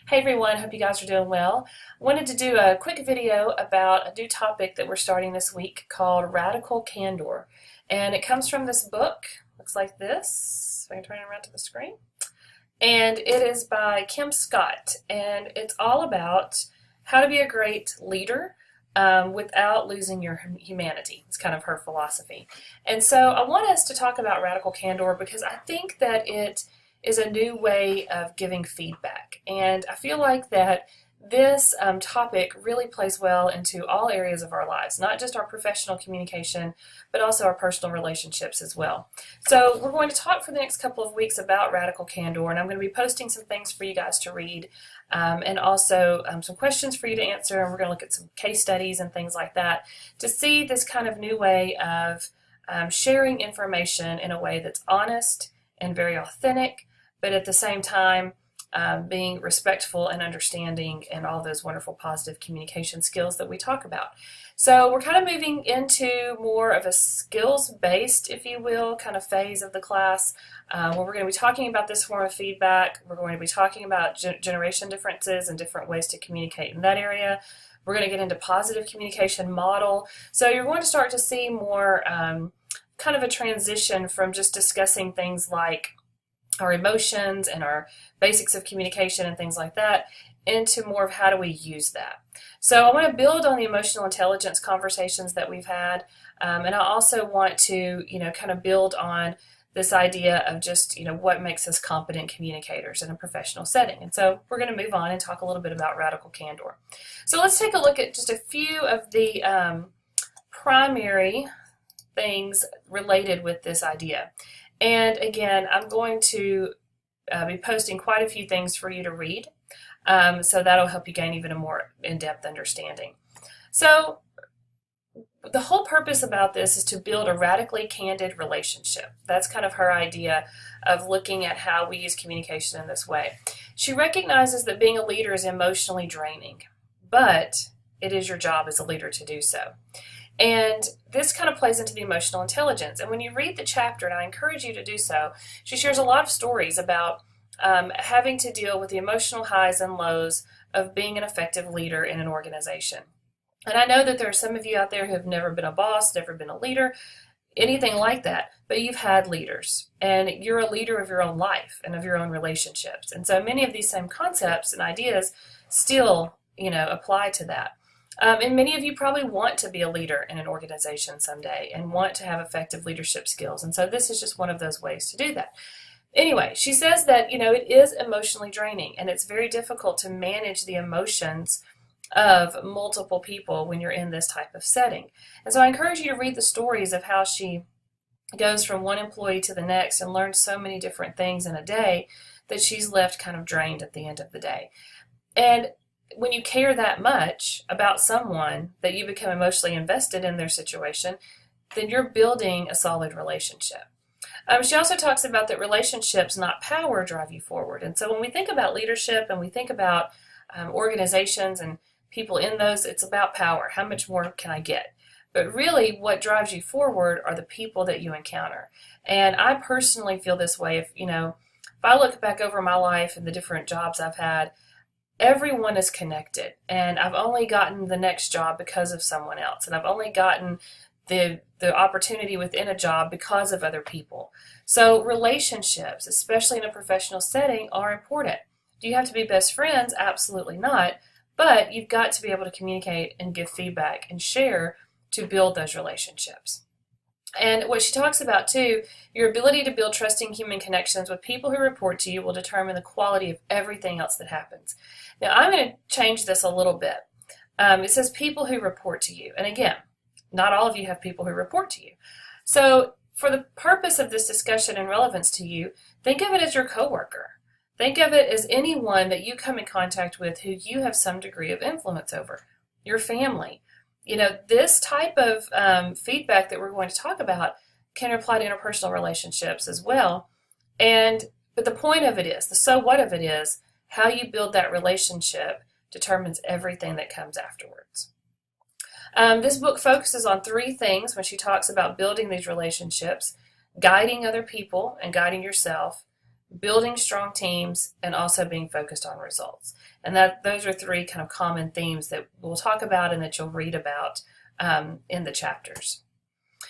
Hey everyone, hope you guys are doing well. I wanted to do a quick video about a new topic that we're starting this week called Radical Candor. And it comes from this book, looks like this, if I can turn it around to the screen. And it is by Kim Scott, and it's all about how to be a great leader without losing your humanity. It's kind of her philosophy. And so I want us to talk about radical candor because I think that it is a new way of giving feedback. And I feel like that this topic really plays well into all areas of our lives, not just our professional communication, but also our personal relationships as well. So we're going to talk for the next couple of weeks about radical candor, and I'm going to be posting some things for you guys to read and also some questions for you to answer, and we're going to look at some case studies and things like that to see this kind of new way of sharing information in a way that's honest and very authentic, but at the same time being respectful and understanding and all those wonderful positive communication skills that we talk about. So we're kind of moving into more of a skills-based, if you will, kind of phase of the class where we're going to be talking about this form of feedback. We're going to be talking about generation differences and different ways to communicate in that area. We're going to get into positive communication model. So you're going to start to see more kind of a transition from just discussing things like our emotions and our basics of communication and things like that into more of how do we use that. So I want to build on the emotional intelligence conversations that we've had, and I also want to, kind of build on this idea of just, what makes us competent communicators in a professional setting. And so we're going to move on and talk a little bit about radical candor. So let's take a look at just a few of the primary things related with this idea. And again, I'm going to be posting quite a few things for you to read, so that'll help you gain even a more in-depth understanding. So the whole purpose about this is to build a radically candid relationship. That's kind of her idea of looking at how we use communication in this way. She recognizes that being a leader is emotionally draining, but it is your job as a leader to do so. And this kind of plays into the emotional intelligence. And when you read the chapter, and I encourage you to do so, she shares a lot of stories about having to deal with the emotional highs and lows of being an effective leader in an organization. And I know that there are some of you out there who have never been a boss, never been a leader, anything like that, but you've had leaders. And you're a leader of your own life and of your own relationships. And so many of these same concepts and ideas still, apply to that. And many of you probably want to be a leader in an organization someday and want to have effective leadership skills. And so this is just one of those ways to do that. Anyway, she says that, it is emotionally draining and it's very difficult to manage the emotions of multiple people when you're in this type of setting. And so I encourage you to read the stories of how she goes from one employee to the next and learns so many different things in a day that she's left kind of drained at the end of the day. And when you care that much about someone that you become emotionally invested in their situation, then you're building a solid relationship. She also talks about that relationships, not power, drive you forward. And so when we think about leadership and we think about organizations and people in those, it's about power. How much more can I get? But really what drives you forward are the people that you encounter. And I personally feel this way. If I look back over my life and the different jobs I've had, everyone is connected, and I've only gotten the next job because of someone else, and I've only gotten the opportunity within a job because of other people. So relationships, especially in a professional setting, are important. Do you have to be best friends? Absolutely not, but you've got to be able to communicate and give feedback and share to build those relationships. And what she talks about too, your ability to build trusting human connections with people who report to you will determine the quality of everything else that happens. Now I'm going to change this a little bit. It says people who report to you. And again, not all of you have people who report to you. So for the purpose of this discussion and relevance to you, think of it as your coworker. Think of it as anyone that you come in contact with who you have some degree of influence over. Your family. This type of feedback that we're going to talk about can apply to interpersonal relationships as well. But the point of it is, the so what of it is, how you build that relationship determines everything that comes afterwards. This book focuses on three things when she talks about building these relationships: guiding other people and guiding yourself, building strong teams, and also being focused on results. And those are three kind of common themes that we'll talk about and that you'll read about in the chapters.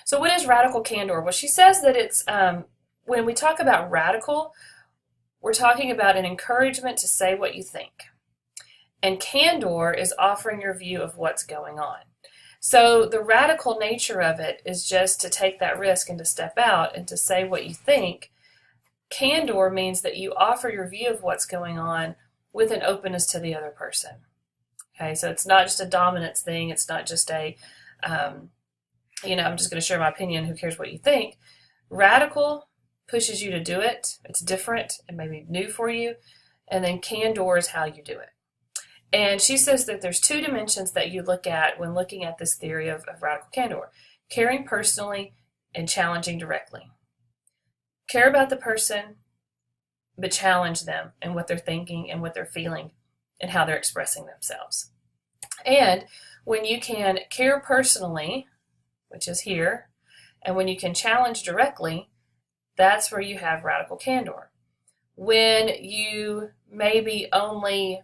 So what is radical candor? Well, she says that it's, when we talk about radical, we're talking about an encouragement to say what you think. And candor is offering your view of what's going on. So the radical nature of it is just to take that risk and to step out and to say what you think. Candor means that you offer your view of what's going on with an openness to the other person. Okay, so it's not just a dominance thing. It's not just a, I'm just going to share my opinion. Who cares what you think? Radical pushes you to do it. It's different and maybe new for you. And then candor is how you do it. And she says that there's two dimensions that you look at when looking at this theory of radical candor: caring personally and challenging directly. Care about the person, but challenge them and what they're thinking and what they're feeling and how they're expressing themselves. And when you can care personally, which is here, and when you can challenge directly, that's where you have radical candor. When you maybe only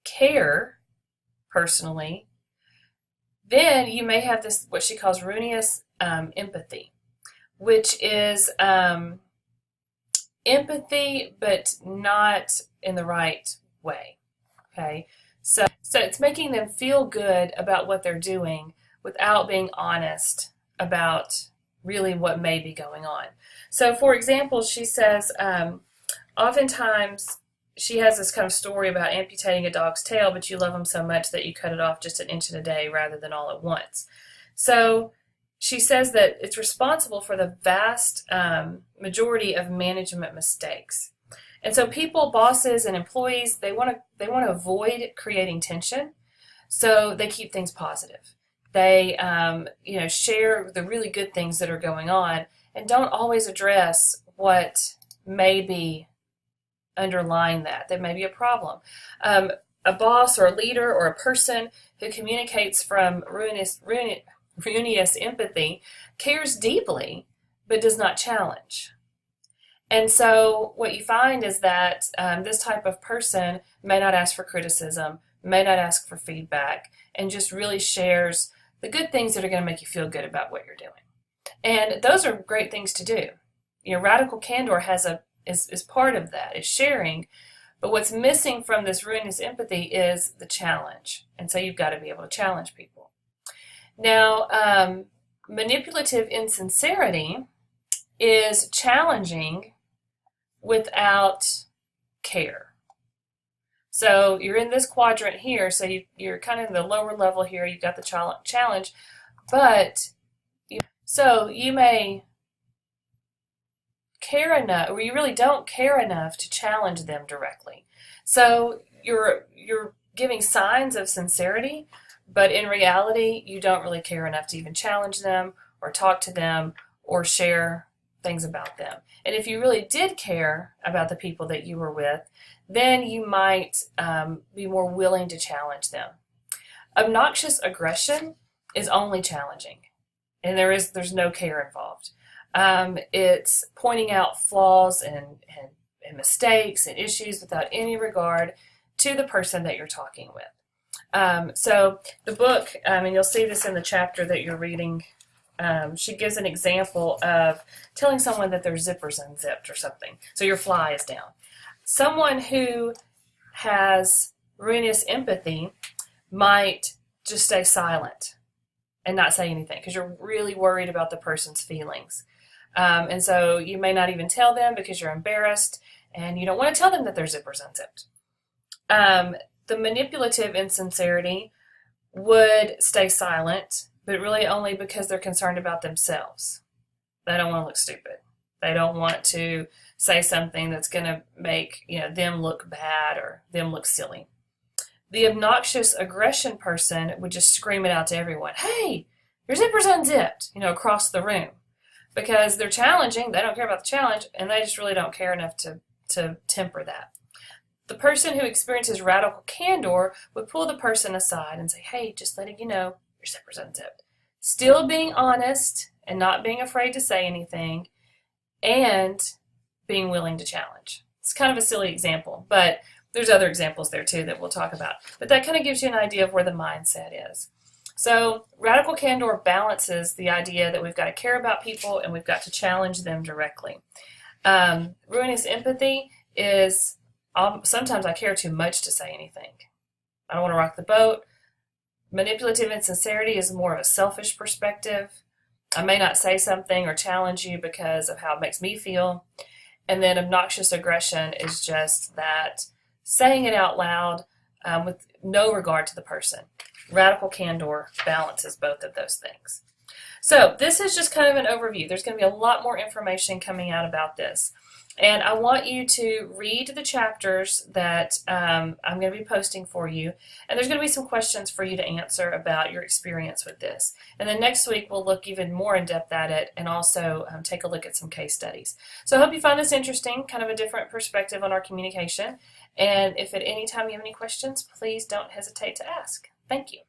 care personally, then you may have this, what she calls ruinous empathy, which is empathy, but not in the right way. Okay, so it's making them feel good about what they're doing without being honest about really what may be going on. So, for example, she says oftentimes she has this kind of story about amputating a dog's tail, but you love them so much that you cut it off just an inch in a day rather than all at once. So she says that it's responsible for the vast majority of management mistakes. And so people, bosses, and employees, they want to avoid creating tension, so they keep things positive. They share the really good things that are going on and don't always address what may be underlying that. There may be a problem. A boss or a leader or a person who communicates from ruinous empathy cares deeply but does not challenge. And so what you find is that this type of person may not ask for criticism, may not ask for feedback, and just really shares the good things that are going to make you feel good about what you're doing. And those are great things to do. Radical candor is part of that, is sharing. But what's missing from this ruinous empathy is the challenge. And so you've got to be able to challenge people. Now, manipulative insincerity is challenging without care. So you're in this quadrant here, so you're kind of in the lower level here. You've got the challenge, but you may care enough, or you really don't care enough to challenge them directly. So you're giving signs of sincerity, but in reality, you don't really care enough to even challenge them or talk to them or share things about them. And if you really did care about the people that you were with, then you might be more willing to challenge them. Obnoxious aggression is only challenging, and there's no care involved. It's pointing out flaws and mistakes and issues without any regard to the person that you're talking with. So the book, and you'll see this in the chapter that you're reading, she gives an example of telling someone that their zipper's unzipped or something. So your fly is down. Someone who has ruinous empathy might just stay silent and not say anything because you're really worried about the person's feelings. And so you may not even tell them because you're embarrassed and you don't want to tell them that their zipper's unzipped. The manipulative insincerity would stay silent, but really only because they're concerned about themselves. They don't want to look stupid. They don't want to say something that's going to make them look bad or them look silly. The obnoxious aggression person would just scream it out to everyone. Hey, your zipper's unzipped, across the room. Because they're challenging, they don't care about the challenge, and they just really don't care enough to temper that. The person who experiences radical candor would pull the person aside and say, hey, just letting you know, your zipper's unzipped. Still being honest and not being afraid to say anything, and being willing to challenge. It's kind of a silly example, but there's other examples there too that we'll talk about. But that kind of gives you an idea of where the mindset is. So radical candor balances the idea that we've got to care about people and we've got to challenge them directly. Ruinous empathy is sometimes I care too much to say anything. I don't want to rock the boat. Manipulative insincerity is more of a selfish perspective. I may not say something or challenge you because of how it makes me feel. And then obnoxious aggression is just that saying it out loud with no regard to the person. Radical candor balances both of those things. So this is just kind of an overview. There's going to be a lot more information coming out about this. And I want you to read the chapters that I'm going to be posting for you. And there's going to be some questions for you to answer about your experience with this. And then next week we'll look even more in depth at it and also take a look at some case studies. So I hope you find this interesting, kind of a different perspective on our communication. And if at any time you have any questions, please don't hesitate to ask. Thank you.